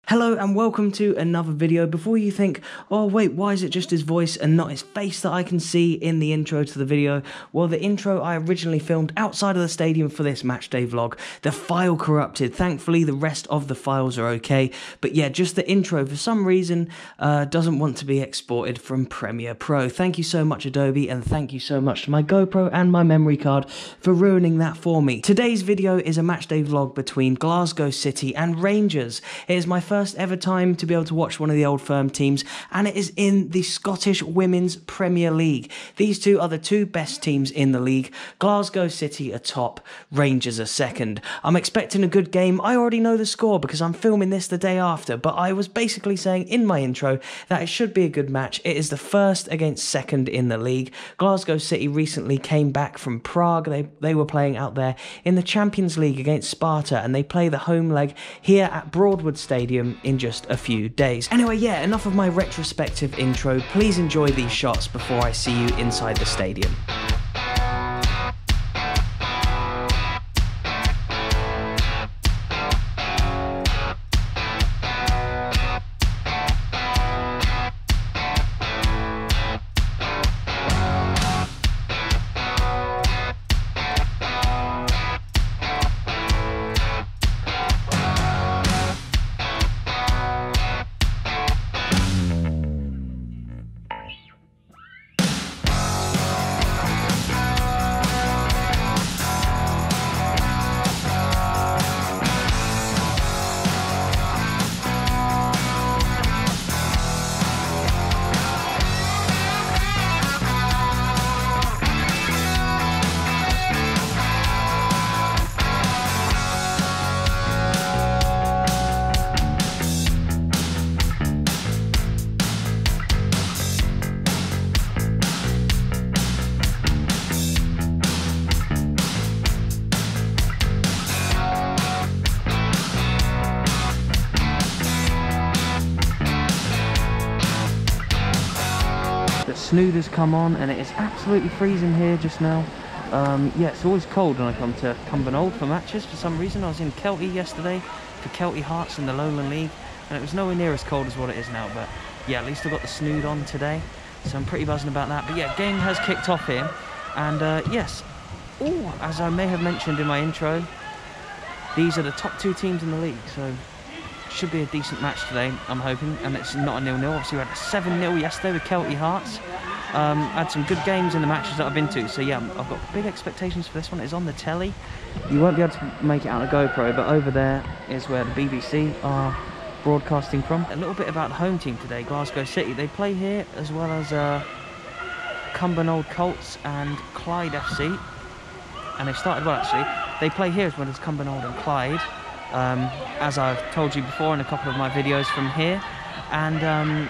Hello and welcome to another video. Before you think, oh wait, why is it just his voice and not his face that I can see in the intro to the video? Well, the intro I originally filmed outside of the stadium for this matchday vlog. The file corrupted. Thankfully, the rest of the files are okay. But yeah, just the intro for some reason doesn't want to be exported from Premiere Pro. Thank you so much, Adobe, and thank you so much to my GoPro and my memory card for ruining that for me. Today's video is a matchday vlog between Glasgow City and Rangers. It is my first ever time to be able to watch one of the old firm teams, and it is in the Scottish Women's Premier League. These two are the two best teams in the league. Glasgow City are top, Rangers are second. I'm expecting a good game. I already know the score because I'm filming this the day after, but I was basically saying in my intro that it should be a good match. It is the first against second in the league. Glasgow City recently came back from Prague. They were playing out there in the Champions League against Sparta, and they play the home leg here at Broadwood Stadium in just a few days. Anyway, yeah, enough of my retrospective intro. Please enjoy these shots before I see you inside the stadium. Snood has come on and it is absolutely freezing here just now. Yeah, it's always cold when I come to Cumbernauld for matches for some reason. I was in Kelty yesterday for Kelty Hearts in the Lowland League, and it was nowhere near as cold as what it is now, but yeah, at least I got the Snood on today, so I'm pretty buzzing about that. But yeah, game has kicked off here, and yes, as I may have mentioned in my intro, these are the top two teams in the league, so should be a decent match today, I'm hoping, and it's not a 0-0. Obviously we had a 7-0 yesterday with Kelty Hearts. Had some good games in the matches that I've been to, so yeah, I've got big expectations for this one. It's on the telly. You won't be able to make it out of GoPro, but over there is where the BBC are broadcasting from. A little bit about the home team today, Glasgow City. They play here as well as Cumbernauld Colts and Clyde FC, and they've started well actually. They play here as well as Cumbernauld and Clyde, as I've told you before in a couple of my videos from here, and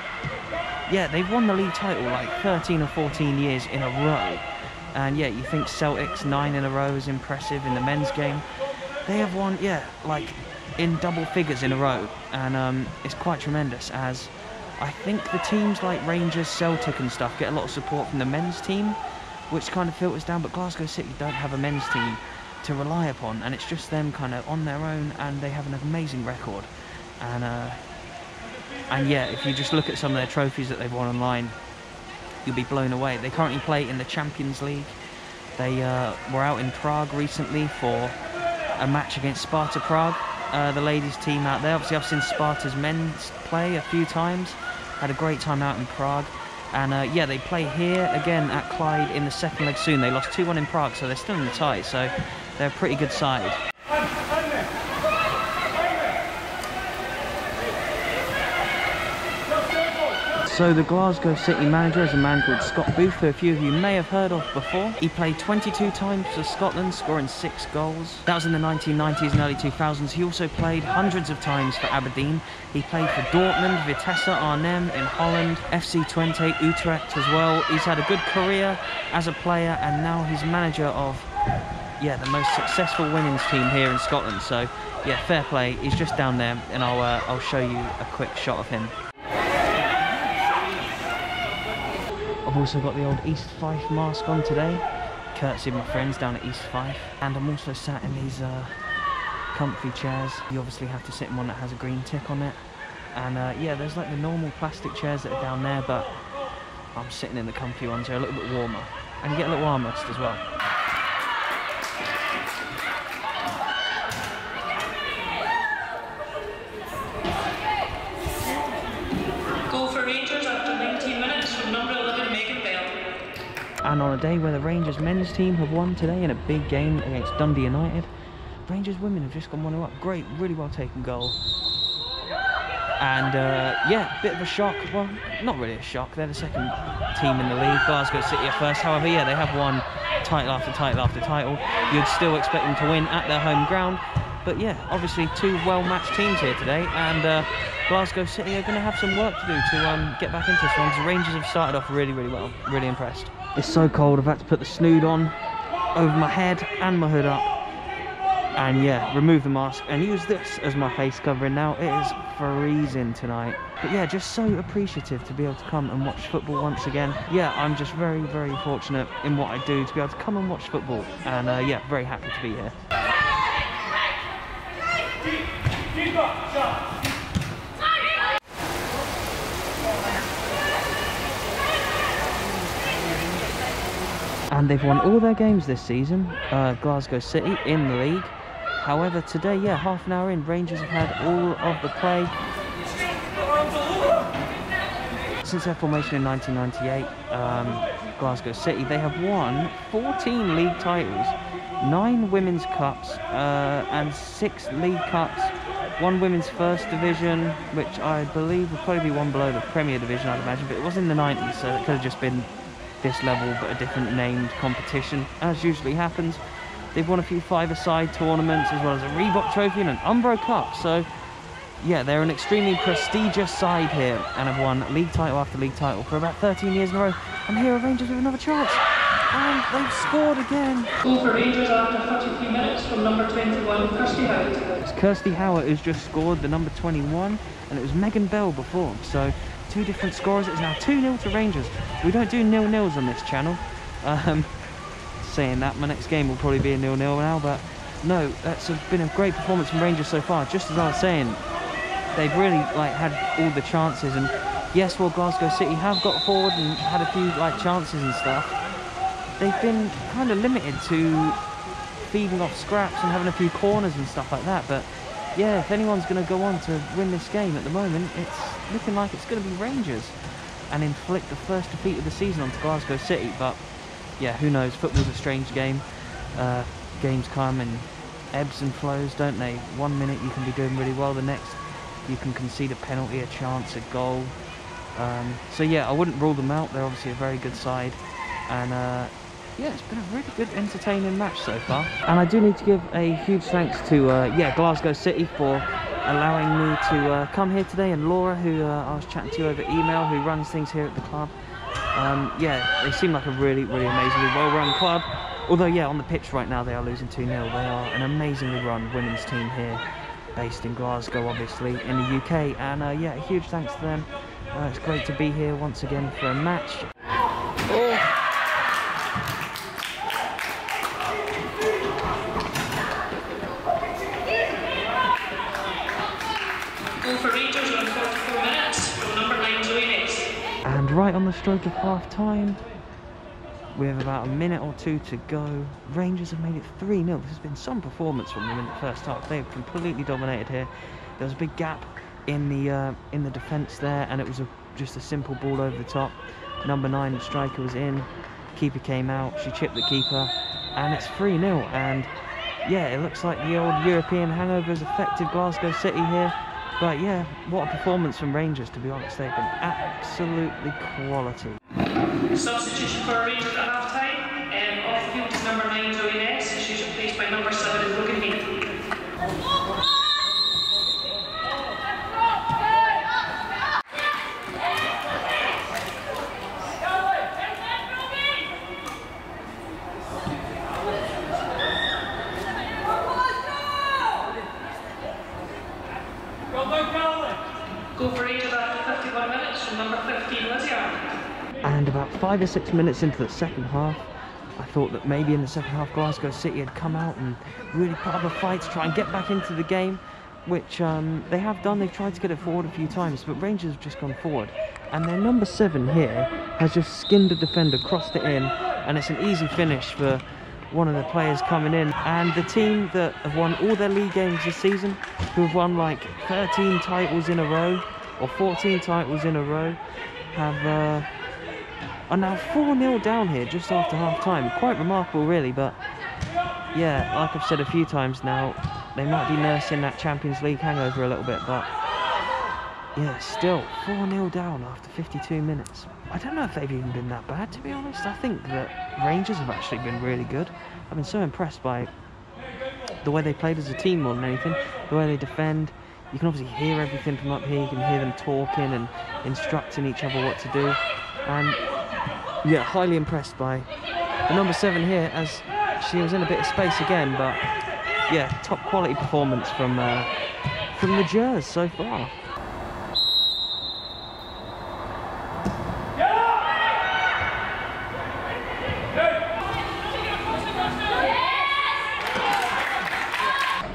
yeah, they've won the league title like 13 or 14 years in a row, and yeah, you think Celtic's 9 in a row is impressive in the men's game. They have won, yeah, like in double figures in a row, and it's quite tremendous, as I think the teams like Rangers, Celtic and stuff get a lot of support from the men's team, which kind of filters down, but Glasgow City don't have a men's team to rely upon, and it's just them kind of on their own, and they have an amazing record, and yeah, if you just look at some of their trophies that they've won online, you'll be blown away. They currently play in the Champions League. They were out in Prague recently for a match against Sparta Prague, the ladies team out there. Obviously I've seen Sparta's men's play a few times, had a great time out in Prague, and yeah, they play here again at Clyde in the second leg soon. They lost 2-1 in Prague, so they're still in the tie, so they're a pretty good side. So the Glasgow City manager is a man called Scott Booth, who a few of you may have heard of before. He played 22 times for Scotland, scoring 6 goals. That was in the 1990s and early 2000s. He also played hundreds of times for Aberdeen. He played for Dortmund, Vitesse Arnhem in Holland, FC Twente, Utrecht as well. He's had a good career as a player, and now he's manager of, yeah, the most successful women's team here in Scotland. So yeah, fair play. He's just down there, and I'll show you a quick shot of him. I've also got the old East Fife mask on today, courtesy of my friends down at East Fife, and I'm also sat in these comfy chairs. You obviously have to sit in one that has a green tick on it. And yeah, there's like the normal plastic chairs that are down there, but I'm sitting in the comfy ones here, a little bit warmer. And you get a little armrest as well. Goal for Rangers after 19 minutes from number 11, Megan Bell. And on a day where the Rangers men's team have won today in a big game against Dundee United, Rangers women have just gone 1-0 up. Great, really well taken goal. And yeah, bit of a shock. Well, not really a shock. They're the second team in the league. Glasgow City are first. However, yeah, they have won title after title after title. You'd still expect them to win at their home ground. But yeah, obviously two well-matched teams here today. And Glasgow City are going to have some work to do to get back into this one. The Rangers have started off really, really well. Really impressed. It's so cold. I've had to put the snood on over my head and my hood up. And yeah, remove the mask and use this as my face covering now. It is freezing tonight. But yeah, just so appreciative to be able to come and watch football once again. Yeah, I'm just very, very fortunate in what I do to be able to come and watch football. And yeah, very happy to be here. And they've won all their games this season, Glasgow City in the league. However, today, yeah, half an hour in, Rangers have had all of the play. Since their formation in 1998, Glasgow City, they have won 14 league titles, 9 women's cups, and 6 league cups, 1 women's first division, which I believe would probably be one below the Premier Division, I'd imagine, but it was in the 90s, so it could have just been this level, but a different named competition, as usually happens. They've won a few five-a-side tournaments, as well as a Reebok Trophy and an Umbro Cup. So, yeah, they're an extremely prestigious side here and have won league title after league title for about 13 years in a row. And here are Rangers with another chance. And they've scored again. Goal for Rangers after 33 minutes from number 21, Kirsty Howard. It's Kirsty Howard who's just scored the number 21, and it was Megan Bell before. So, two different scorers. It's now 2-0 to Rangers. We don't do 0-0s on this channel. Saying that, my next game will probably be a 0-0 now, but no, that's been a great performance from Rangers so far. Just as I was saying, they've really had all the chances, and yes, well, Glasgow City have got forward and had a few chances and stuff. They've been kind of limited to feeding off scraps and having a few corners and stuff like that, but yeah, if anyone's going to go on to win this game at the moment, it's looking like it's going to be Rangers and inflict the first defeat of the season onto Glasgow City. But yeah, who knows? Football's a strange game. Games come in ebbs and flows, don't they? 1 minute you can be doing really well, the next you can concede a penalty, a chance, a goal. So yeah, I wouldn't rule them out. They're obviously a very good side, and yeah, it's been a really good, entertaining match so far. And I do need to give a huge thanks to yeah, Glasgow City for allowing me to come here today, and Laura, who I was chatting to over email, who runs things here at the club. Yeah, they seem like a really, really amazingly well-run club. Although, yeah, on the pitch right now they are losing 2-0. They are an amazingly run women's team here, based in Glasgow, obviously, in the UK. And yeah, a huge thanks to them. It's great to be here once again for a match. Oh. And right on the stroke of half-time, with about a minute or two to go, Rangers have made it 3-0. This has been some performance from them in the first half. They've completely dominated here. There was a big gap in the defence there, and it was just a simple ball over the top. Number 9, the striker, was in. Keeper came out. She chipped the keeper, and it's 3-0. And yeah, it looks like the old European hangover has affected Glasgow City here. But yeah, what a performance from Rangers, to be honest. They've been absolutely quality. Substitution for Rangers at half time. Off the field is number 9, Zoe Ness. She's replaced by number 7, Logan Hay. Go for Rangers after 51 minutes from number 15, Lydia. And about 5 or 6 minutes into the second half, I thought that maybe in the second half Glasgow City had come out and really put up a fight to try and get back into the game. which they have done. They've tried to get it forward a few times, but Rangers have just gone forward. And their number 7 here has just skinned a defender, crossed it in, and it's an easy finish for one of the players coming in. And the team that have won all their league games this season, who have won like 13 titles in a row, or 14 titles in a row, have are now 4-0 down here just after half-time. Quite remarkable, really, but yeah, like I've said a few times now, they might be nursing that Champions League hangover a little bit, but yeah, still 4-0 down after 52 minutes. I don't know if they've even been that bad, to be honest. I think that Rangers have actually been really good. I've been so impressed by the way they played as a team more than anything, the way they defend. You can obviously hear everything from up here. You can hear them talking and instructing each other what to do. And yeah, highly impressed by the number 7 here, as she was in a bit of space again, but yeah, top quality performance from the Jers so far.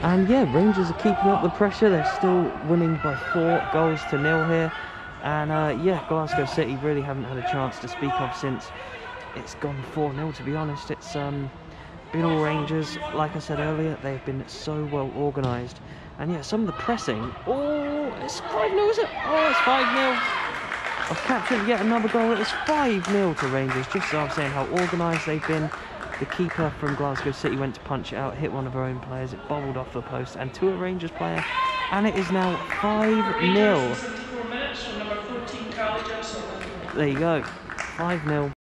And yeah, Rangers are keeping up the pressure. They're still winning by 4-0 here. And yeah, Glasgow City really haven't had a chance to speak of since it's gone 4-0, to be honest. It's been all Rangers. Like I said earlier, they've been so well organised. And yeah, some of the pressing. Oh, it's 5-0, is it? Oh, it's 5-0. I've captured yet another goal. It's 5-0 to Rangers. Just so I'm saying how organised they've been. The keeper from Glasgow City went to punch it out, hit one of her own players. It bobbled off the post and to a Rangers player. And it is now 5-0. There you go, 5-0.